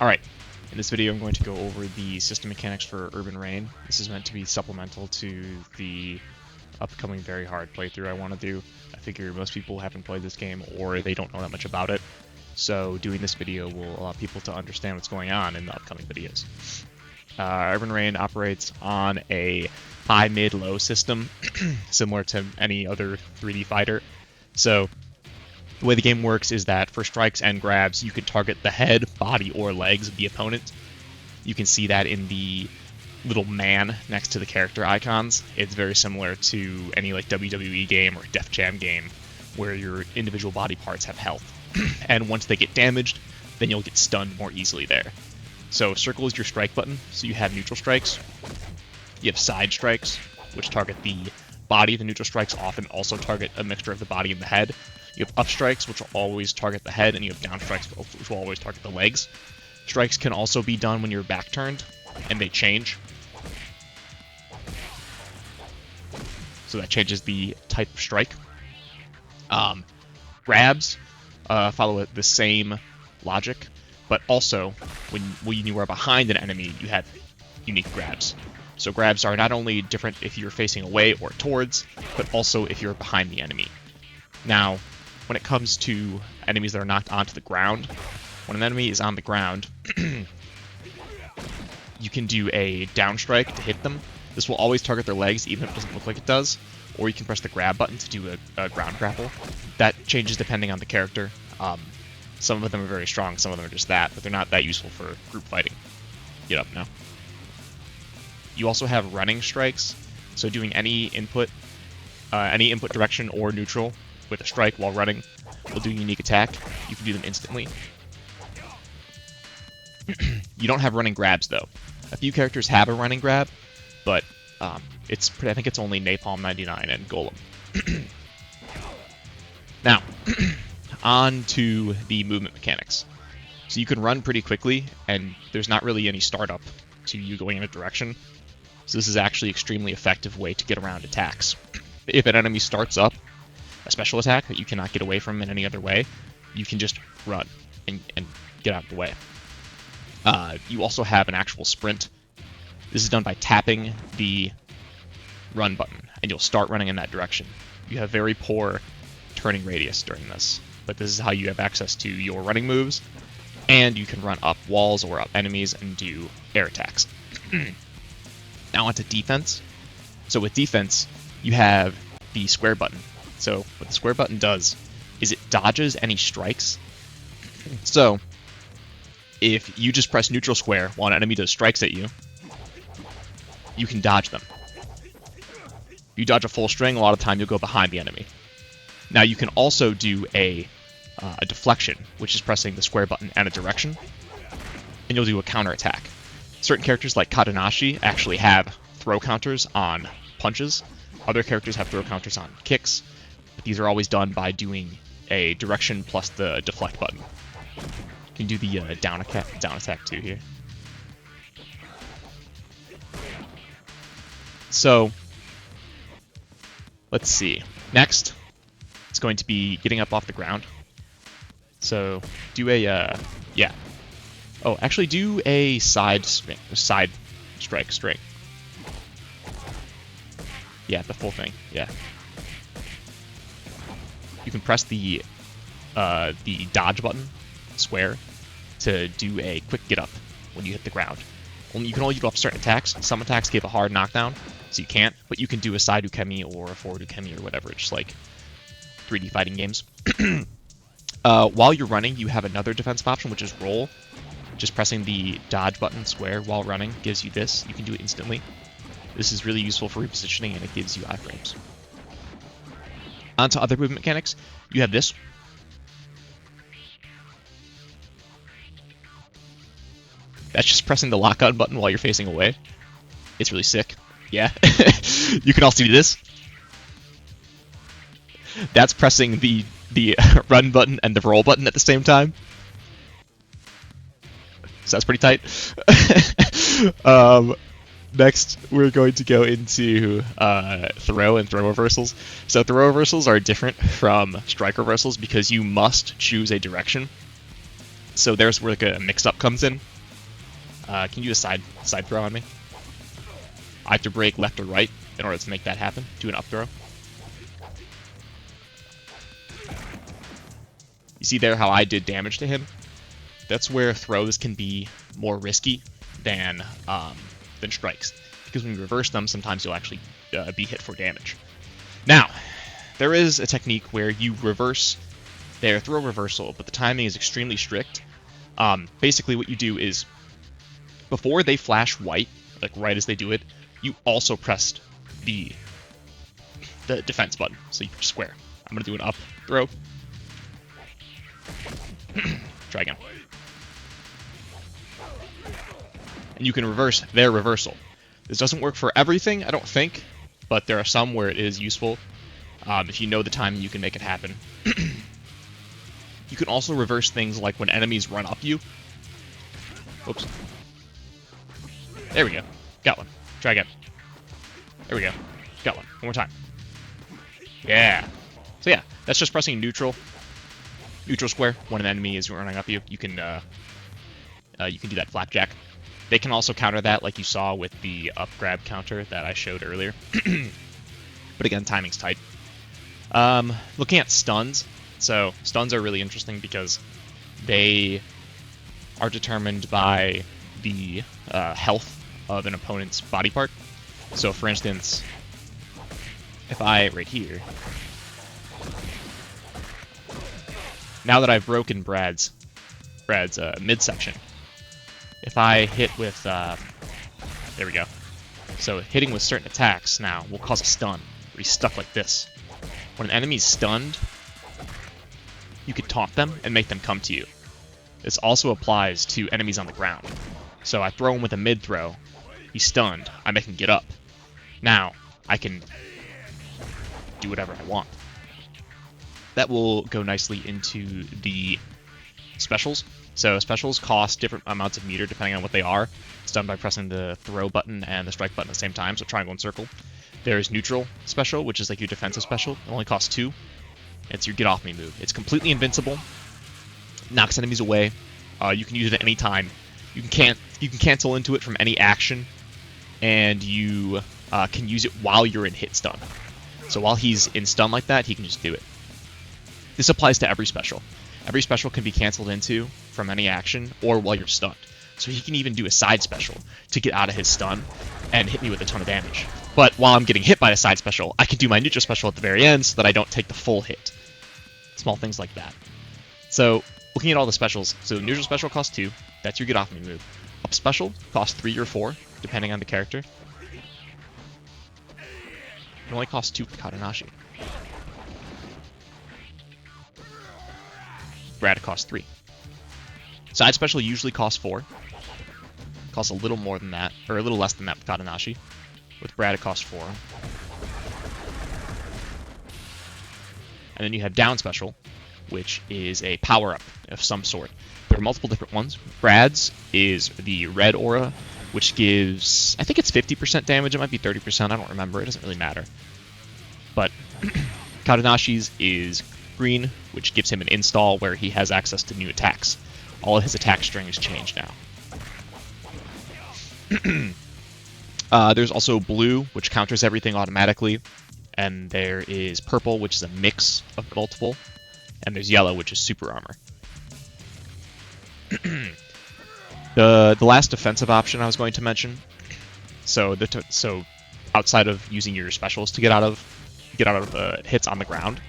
Alright, in this video I'm going to go over the system mechanics for Urban Reign. This is meant to be supplemental to the upcoming very hard playthrough I want to do. I figure most people haven't played this game or they don't know that much about it, so doing this video will allow people to understand what's going on in the upcoming videos. Urban Reign operates on a high, mid, low system, similar to any other 3D fighter. So the way the game works is that for strikes and grabs, you can target the head, body, or legs of the opponent. You can see that in the little man next to the character icons. It's very similar to any like WWE game or Def Jam game where your individual body parts have health. And once they get damaged, then you'll get stunned more easily there. So circle is your strike button, so you have neutral strikes. You have side strikes, which target the body. The neutral strikes often also target a mixture of the body and the head. You have up strikes, which will always target the head, and you have down strikes, which will always target the legs. Strikes can also be done when you're back turned, and they change. So that changes the type of strike. Grabs follow the same logic, but also when you are behind an enemy, you have unique grabs. So grabs are not only different if you're facing away or towards, but also if you're behind the enemy. Now, when it comes to enemies that are knocked onto the ground, when an enemy is on the ground, you can do a down strike to hit them. This will always target their legs, even if it doesn't look like it does. Or you can press the grab button to do a ground grapple. That changes depending on the character. Some of them are very strong, some of them are just that, but they're not that useful for group fighting. Get up now. You also have running strikes, so doing any input direction or neutral with a strike while running will do a unique attack. You can do them instantly. You don't have running grabs though. A few characters have a running grab, but I think it's only Napalm 99 and Golem. Now, on to the movement mechanics. So you can run pretty quickly, and there's not really any startup to you going in a direction. So this is actually an extremely effective way to get around attacks. If an enemy starts up a special attack that you cannot get away from in any other way, you can just run and get out of the way. You also have an actual sprint. This is done by tapping the run button, and you'll start running in that direction. You have very poor turning radius during this, but this is how you have access to your running moves, and you can run up walls or up enemies and do air attacks. Now onto defense. So with defense, you have the square button. So what the square button does is it dodges any strikes. So if you just press neutral square while an enemy does strikes at you, you can dodge them. If you dodge a full string, a lot of time you'll go behind the enemy. Now you can also do a deflection, which is pressing the square button and a direction, and you'll do a counter attack. Certain characters like Kadenashi actually have throw counters on punches. Other characters have throw counters on kicks. But these are always done by doing a direction plus the deflect button. You can do the down attack too here. So, let's see. Next, it's going to be getting up off the ground. So, do a, yeah. Oh, actually do a side strike string. Yeah, the full thing, yeah. You can press the dodge button, square, to do a quick get up when you hit the ground. You can only do up certain attacks. Some attacks give a hard knockdown, so you can't, but you can do a side ukemi or a forward ukemi or whatever, just like 3D fighting games. While you're running, you have another defensive option, which is roll. Just pressing the dodge button square while running gives you this. You can do it instantly. This is really useful for repositioning, and it gives you iframes. On to other movement mechanics. You have this. That's just pressing the lock-on button while you're facing away. It's really sick. Yeah. You can also do this. That's pressing the run button and the roll button at the same time. So that's pretty tight. Next, we're going to go into throw and throw reversals. So throw reversals are different from strike reversals because you must choose a direction. So there's where like a mix-up comes in. Can you do a side throw on me? I have to break left or right in order to make that happen. Do an up throw. You see there how I did damage to him? That's where throws can be more risky than strikes. Because when you reverse them, sometimes you'll actually be hit for damage. Now, there is a technique where you reverse their throw reversal, but the timing is extremely strict. Basically what you do is, before they flash white, like right as they do it, you also pressed the defense button, so you square. I'm going to do an up throw. Try again. And you can reverse their reversal. This doesn't work for everything, I don't think, but there are some where it is useful. If you know the timing, you can make it happen. You can also reverse things like when enemies run up you. Oops. There we go. Got one. Try again. There we go. Got one. One more time. Yeah. So yeah, that's just pressing neutral square when an enemy is running up you. You can do that flapjack. They can also counter that, like you saw with the up grab counter that I showed earlier. But again, timing's tight. Looking at stuns. So stuns are really interesting because they are determined by the health of an opponent's body part. So for instance, if I, right here, now that I've broken Brad's midsection, if I hit with, there we go. So hitting with certain attacks now will cause a stun, where he's stuck like this. When an enemy's stunned, you can taunt them and make them come to you. This also applies to enemies on the ground. So I throw him with a mid throw, he's stunned, I make him get up. Now, I can do whatever I want. That will go nicely into the specials. So specials cost different amounts of meter depending on what they are. It's done by pressing the throw button and the strike button at the same time, so triangle and circle. There's neutral special, which is like your defensive special. It only costs 2. It's your get off me move. It's completely invincible. Knocks enemies away. You can use it at any time. You can cancel into it from any action, and you can use it while you're in hit stun. So while he's in stun like that, he can just do it. This applies to every special. Every special can be canceled into from any action or while you're stunned. So he can even do a side special to get out of his stun and hit me with a ton of damage. But while I'm getting hit by a side special, I can do my neutral special at the very end so that I don't take the full hit. Small things like that. So looking at all the specials, so neutral special costs 2. That's your get off me move. Up special costs 3 or 4, depending on the character. It only costs 2 with Katanashi. Brad costs 3. Side special usually costs 4. Costs a little more than that, or a little less than that with Katanashi. With Brad it costs 4. And then you have down special, which is a power-up of some sort. There are multiple different ones. Brad's is the red aura, which gives, I think it's 50% damage, it might be 30%, I don't remember, it doesn't really matter. But Katanashi's is green, which gives him an install where he has access to new attacks. All of his attack strings change now. There's also blue, which counters everything automatically. And there is purple, which is a mix of multiple. And there's yellow, which is super armor. The last defensive option I was going to mention. So outside of using your specials to get out of hits on the ground,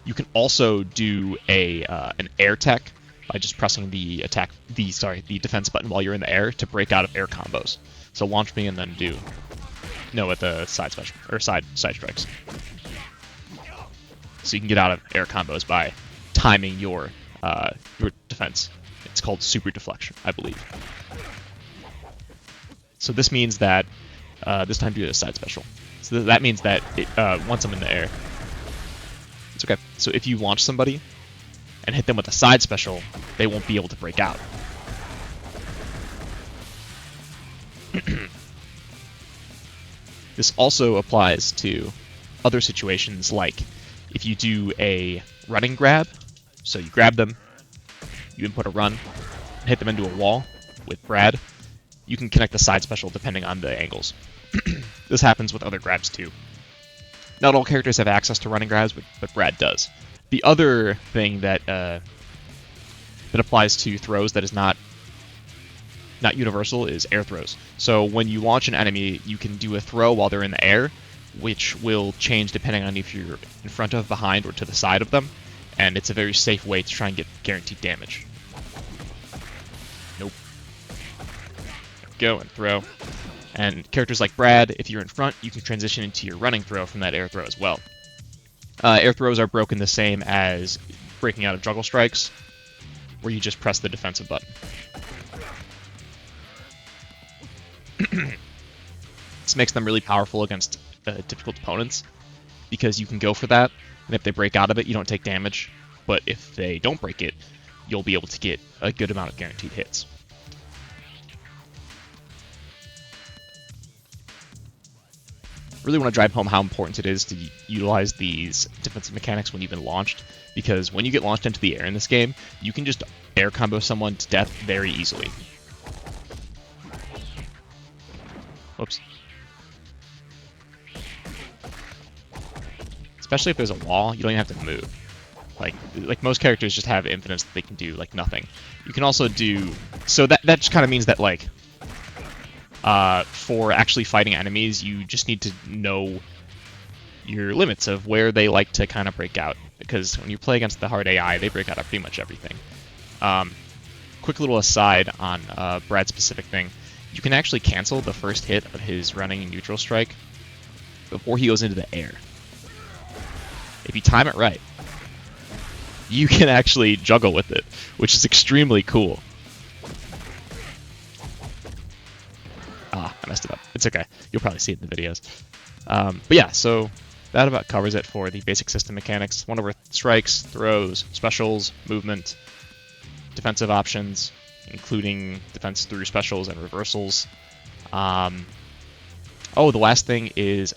you can also do an air tech by just pressing the defense button while you're in the air to break out of air combos. So launch me and then with the side special or side strikes. So you can get out of air combos by timing your defense. It's called super deflection, I believe. So this means that this time do a side special. So that means that once I'm in the air, it's okay. So if you launch somebody and hit them with a side special, they won't be able to break out. This also applies to other situations, like if you do a running grab, so you grab them, you input a run, hit them into a wall with Brad, you can connect the side special depending on the angles. This happens with other grabs too. Not all characters have access to running grabs, but Brad does. The other thing that applies to throws that is not universal is air throws. So when you launch an enemy, you can do a throw while they're in the air, which will change depending on if you're in front of, behind, or to the side of them, and it's a very safe way to try and get guaranteed damage. Nope. Go and throw. And characters like Brad, if you're in front, you can transition into your running throw from that air throw as well. Air throws are broken the same as breaking out of juggle strikes, where you just press the defensive button. This makes them really powerful against difficult opponents, because you can go for that, and if they break out of it, you don't take damage, but if they don't break it, you'll be able to get a good amount of guaranteed hits. Really want to drive home how important it is to utilize these defensive mechanics when you've been launched, because when you get launched into the air in this game, you can just air combo someone to death very easily. Whoops. Especially if there's a wall, you don't even have to move. Like most characters just have infinites that they can do like nothing. You can also do, so that just kind of means that like for actually fighting enemies, you just need to know your limits of where they like to kind of break out, because when you play against the hard AI, they break out of pretty much everything. Quick little aside on Brad's specific thing, you can actually cancel the first hit of his running neutral strike before he goes into the air. If you time it right, you can actually juggle with it, which is extremely cool. Ah, I messed it up. It's okay. You'll probably see it in the videos. But yeah, so that about covers it for the basic system mechanics. Went over strikes, throws, specials, movement, defensive options, including defense through specials and reversals. Oh, the last thing is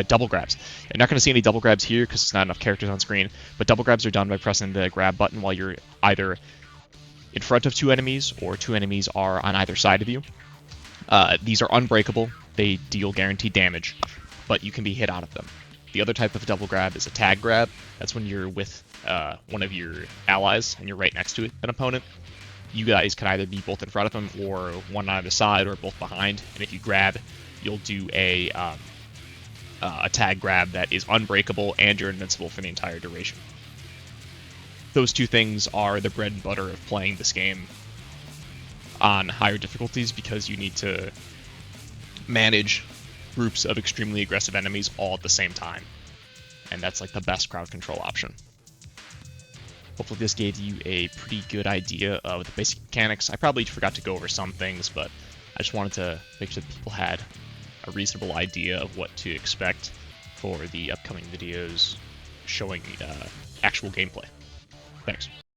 double grabs. You're not going to see any double grabs here because there's not enough characters on screen, but double grabs are done by pressing the grab button while you're either in front of two enemies or two enemies are on either side of you. These are unbreakable. They deal guaranteed damage, but you can be hit out of them. The other type of double grab is a tag grab. That's when you're with one of your allies and you're right next to an opponent. You guys can either be both in front of them or one on either side or both behind, and if you grab, you'll do a tag grab that is unbreakable and you're invincible for the entire duration. Those two things are the bread and butter of playing this game on higher difficulties, because you need to manage groups of extremely aggressive enemies all at the same time, and that's like the best crowd control option. Hopefully this gave you a pretty good idea of the basic mechanics. I probably forgot to go over some things, but I just wanted to make sure that people had a reasonable idea of what to expect for the upcoming videos showing actual gameplay. Thanks.